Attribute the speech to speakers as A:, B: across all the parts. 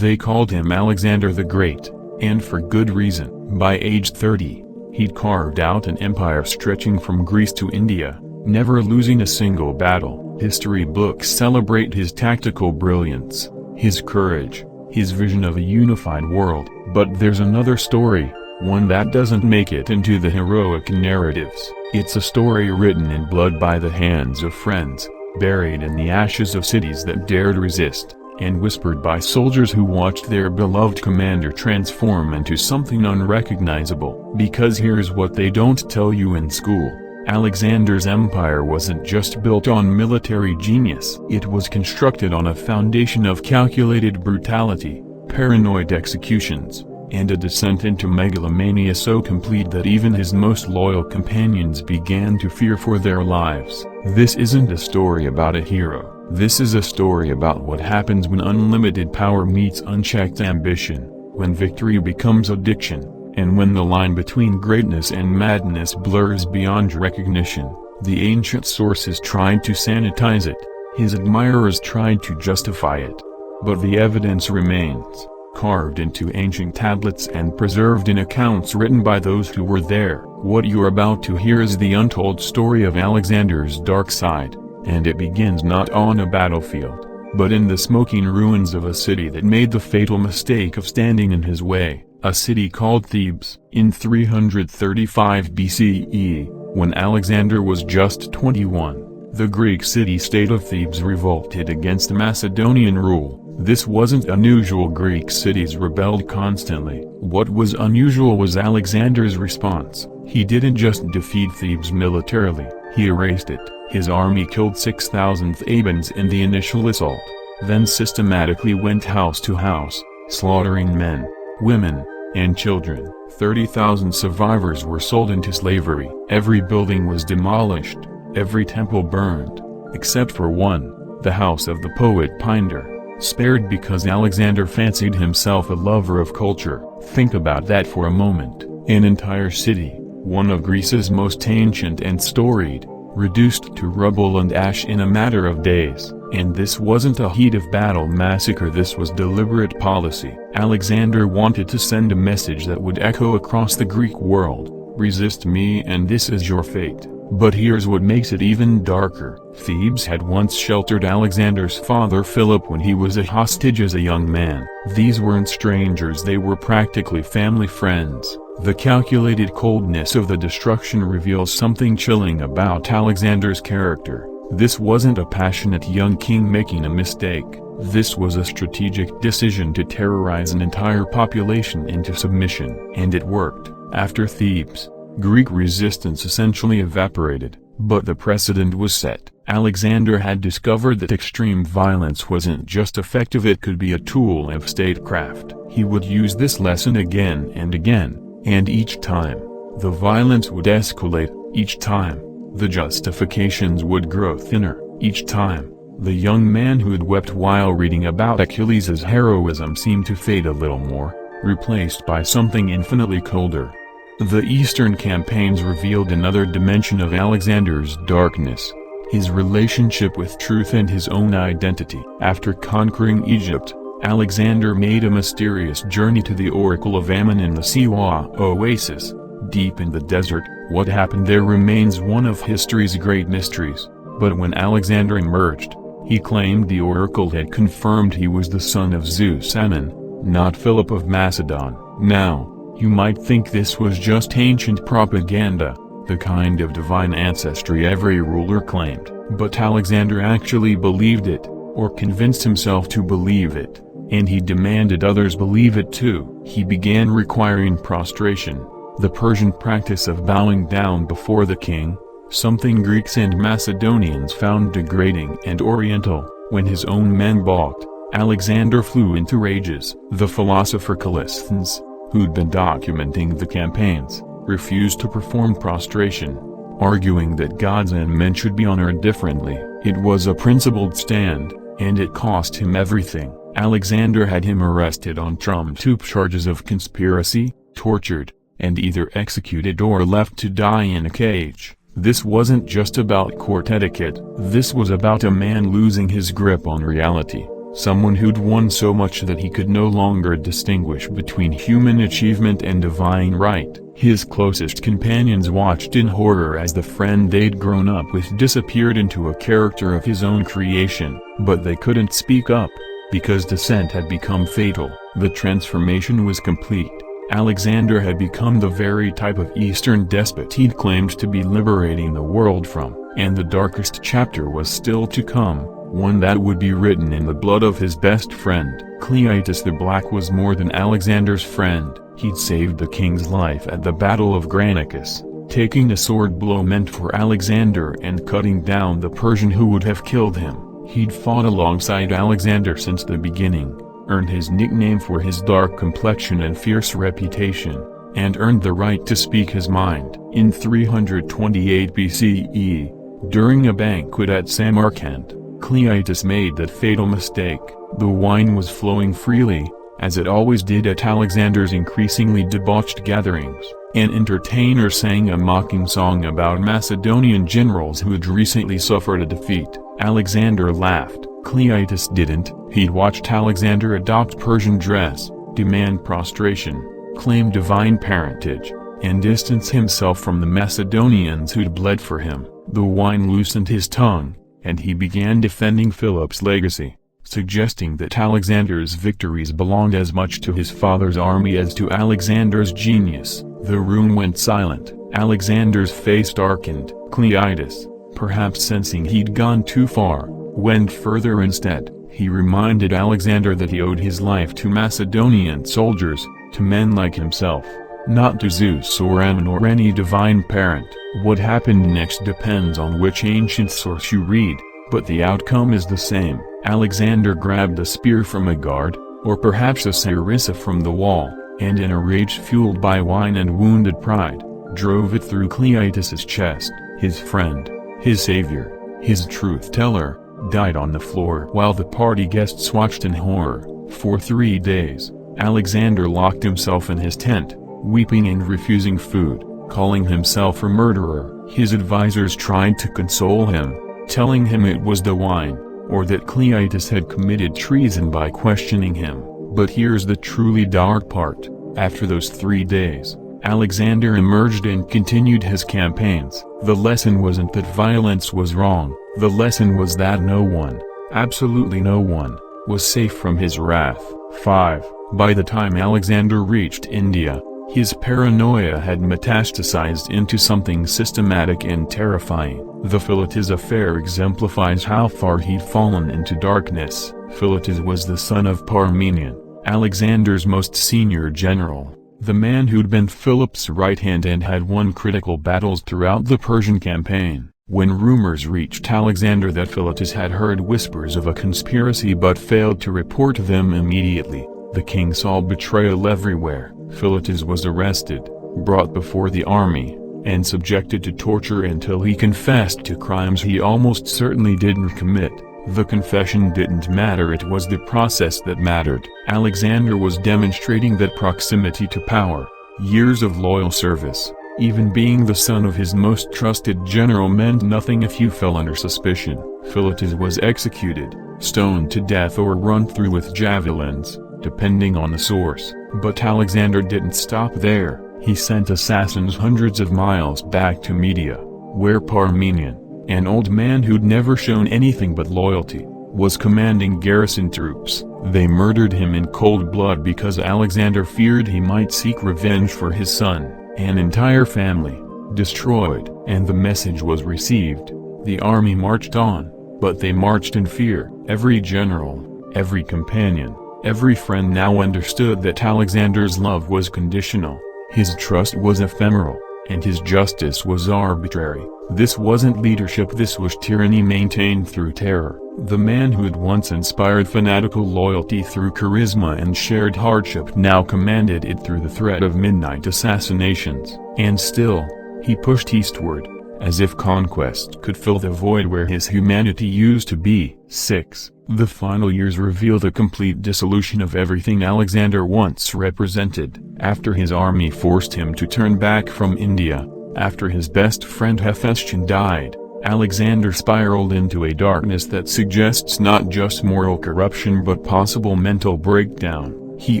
A: They called him Alexander the Great, and for good reason. By age 30, he'd carved out an empire stretching from Greece to India, never losing a single battle. History books celebrate his tactical brilliance, his courage, his vision of a unified world. But there's another story, one that doesn't make it into the heroic narratives. It's a story written in blood by the hands of friends, buried in the ashes of cities that dared resist, and whispered by soldiers who watched their beloved commander transform into something unrecognizable. Because here's what they don't tell you in school: Alexander's empire wasn't just built on military genius. It was constructed on a foundation of calculated brutality, paranoid executions, and a descent into megalomania so complete that even his most loyal companions began to fear for their lives. This isn't a story about a hero. This is a story about what happens when unlimited power meets unchecked ambition, when victory becomes addiction, and when the line between greatness and madness blurs beyond recognition. The ancient sources tried to sanitize it, his admirers tried to justify it. But the evidence remains, carved into ancient tablets and preserved in accounts written by those who were there. What you're about to hear is the untold story of Alexander's dark side, and it begins not on a battlefield, but in the smoking ruins of a city that made the fatal mistake of standing in his way, a city called Thebes. In 335 BCE, when Alexander was just 21, the Greek city-state of Thebes revolted against Macedonian rule. This wasn't unusual. Greek cities rebelled constantly. What was unusual was Alexander's response. He didn't just defeat Thebes militarily, he erased it. His army killed 6,000 Thebans in the initial assault, then systematically went house to house, slaughtering men, women, and children. 30,000 survivors were sold into slavery. Every building was demolished, every temple burned, except for one, the house of the poet Pindar, spared because Alexander fancied himself a lover of culture. Think about that for a moment. An entire city, one of Greece's most ancient and storied, reduced to rubble and ash in a matter of days. And this wasn't a heat-of-battle massacre, this was deliberate policy. Alexander wanted to send a message that would echo across the Greek world: resist me and this is your fate. But here's what makes it even darker. Thebes had once sheltered Alexander's father Philip when he was a hostage as a young man. These weren't strangers, they were practically family friends. The calculated coldness of the destruction reveals something chilling about Alexander's character. This wasn't a passionate young king making a mistake. This was a strategic decision to terrorize an entire population into submission. And it worked. After Thebes, Greek resistance essentially evaporated, but the precedent was set. Alexander had discovered that extreme violence wasn't just effective, it could be a tool of statecraft. He would use this lesson again and again, and each time, the violence would escalate. Each time, the justifications would grow thinner. Each time, the young man who'd wept while reading about Achilles' heroism seemed to fade a little more, replaced by something infinitely colder. The Eastern campaigns revealed another dimension of Alexander's darkness: his relationship with truth and his own identity. After conquering Egypt, Alexander made a mysterious journey to the Oracle of Ammon in the Siwa oasis, deep in the desert. What happened there remains one of history's great mysteries, but when Alexander emerged, he claimed the oracle had confirmed he was the son of Zeus Ammon, not Philip of Macedon. Now, you might think this was just ancient propaganda, the kind of divine ancestry every ruler claimed. But Alexander actually believed it, or convinced himself to believe it, and he demanded others believe it too. He began requiring prostration, the Persian practice of bowing down before the king, something Greeks and Macedonians found degrading and oriental. When his own men balked, Alexander flew into rages. The philosopher Cleitus, who'd been documenting the campaigns, refused to perform prostration, arguing that gods and men should be honored differently. It was a principled stand, and it cost him everything. Alexander had him arrested on trumped-up charges of conspiracy, tortured, and either executed or left to die in a cage. This wasn't just about court etiquette, this was about a man losing his grip on reality. someone who'd won so much that he could no longer distinguish between human achievement and divine right. His closest companions watched in horror as the friend they'd grown up with disappeared into a character of his own creation, but they couldn't speak up, because descent had become fatal. The transformation was complete. Alexander had become the very type of Eastern despot he'd claimed to be liberating the world from, and the darkest chapter was still to come, one that would be written in the blood of his best friend. Cleitus the Black was more than Alexander's friend. He'd saved the king's life at the Battle of Granicus, taking a sword blow meant for Alexander and cutting down the Persian who would have killed him. He'd fought alongside Alexander since the beginning, earned his nickname for his dark complexion and fierce reputation, and earned the right to speak his mind. In 328 BCE, during a banquet at Samarkand, Cleitus made that fatal mistake. The wine was flowing freely, as it always did at Alexander's increasingly debauched gatherings. An entertainer sang a mocking song about Macedonian generals who had recently suffered a defeat. Alexander laughed. Cleitus didn't. He'd watched Alexander adopt Persian dress, demand prostration, claim divine parentage, and distance himself from the Macedonians who'd bled for him. The wine loosened his tongue, and he began defending Philip's legacy, suggesting that Alexander's victories belonged as much to his father's army as to Alexander's genius. The room went silent. Alexander's face darkened. Cleitus, perhaps sensing he'd gone too far, went further instead. He reminded Alexander that he owed his life to Macedonian soldiers, to men like himself, not to Zeus or Ammon or any divine parent. What happened next depends on which ancient source you read, but the outcome is the same. Alexander grabbed a spear from a guard, or perhaps a sarissa from the wall, and in a rage fueled by wine and wounded pride, drove it through Cleitus's chest. His friend, his savior, his truth-teller, died on the floor while the party guests watched in horror. For 3 days, Alexander locked himself in his tent, weeping and refusing food, calling himself a murderer. His advisors tried to console him, telling him it was the wine, or that Cleitus had committed treason by questioning him. But here's the truly dark part. After those 3 days, Alexander emerged and continued his campaigns. The lesson wasn't that violence was wrong. The lesson was that no one, absolutely no one, was safe from his wrath. 5. By the time Alexander reached India, his paranoia had metastasized into something systematic and terrifying. The Philotas affair exemplifies how far he'd fallen into darkness. Philotas was the son of Parmenion, Alexander's most senior general, the man who'd been Philip's right hand and had won critical battles throughout the Persian campaign. When rumors reached Alexander that Philotas had heard whispers of a conspiracy but failed to report them immediately, the king saw betrayal everywhere. Philotas was arrested, brought before the army, and subjected to torture until he confessed to crimes he almost certainly didn't commit. The confession didn't matter, it was the process that mattered. Alexander was demonstrating that proximity to power, years of loyal service, even being the son of his most trusted general meant nothing if you fell under suspicion. Philotas was executed, stoned to death or run through with javelins, depending on the source. But Alexander didn't stop there. He sent assassins hundreds of miles back to Media, where Parmenion, an old man who'd never shown anything but loyalty, was commanding garrison troops. They murdered him in cold blood because Alexander feared he might seek revenge for his son. An entire family, destroyed. And the message was received. The army marched on, but they marched in fear. Every general, every companion, every friend now understood that Alexander's love was conditional, his trust was ephemeral, and his justice was arbitrary. This wasn't leadership, this was tyranny maintained through terror. The man who had once inspired fanatical loyalty through charisma and shared hardship now commanded it through the threat of midnight assassinations. And still, he pushed eastward, as if conquest could fill the void where his humanity used to be. 6. The final years reveal the complete dissolution of everything Alexander once represented. After his army forced him to turn back from India, after his best friend Hephaestion died, Alexander spiraled into a darkness that suggests not just moral corruption but possible mental breakdown. He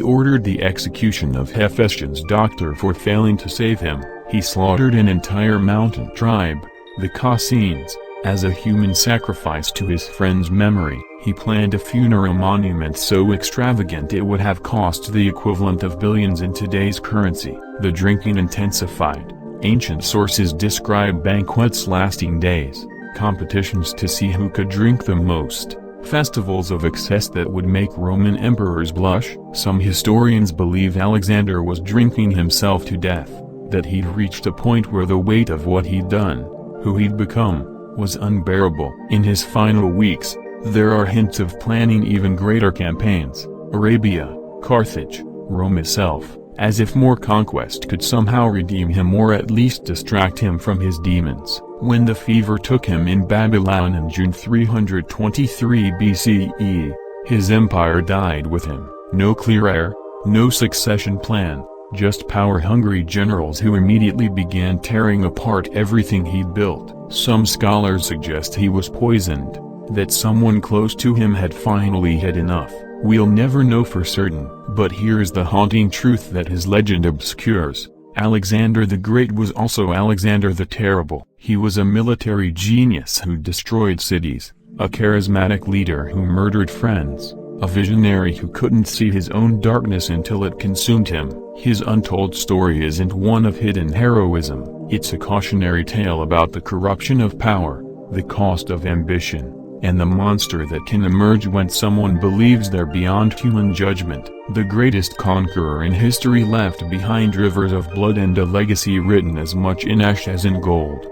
A: ordered the execution of Hephaestion's doctor for failing to save him. He slaughtered an entire mountain tribe, the Casines, as a human sacrifice to his friend's memory. He planned a funeral monument so extravagant it would have cost the equivalent of billions in today's currency. The drinking intensified. Ancient sources describe banquets lasting days, competitions to see who could drink the most, festivals of excess that would make Roman emperors blush. Some historians believe Alexander was drinking himself to death, that he'd reached a point where the weight of what he'd done, who he'd become, was unbearable. In his final weeks, there are hints of planning even greater campaigns: Arabia, Carthage, Rome itself, as if more conquest could somehow redeem him or at least distract him from his demons. When the fever took him in Babylon in June 323 BCE, his empire died with him. No clear heir, no succession plan, just power-hungry generals who immediately began tearing apart everything he'd built. Some scholars suggest he was poisoned, that someone close to him had finally had enough. We'll never know for certain, but here's the haunting truth that his legend obscures. Alexander the Great was also Alexander the Terrible. He was a military genius who destroyed cities, a charismatic leader who murdered friends, a visionary who couldn't see his own darkness until it consumed him. His untold story isn't one of hidden heroism, it's a cautionary tale about the corruption of power, the cost of ambition, and the monster that can emerge when someone believes they're beyond human judgment. The greatest conqueror in history left behind rivers of blood and a legacy written as much in ash as in gold.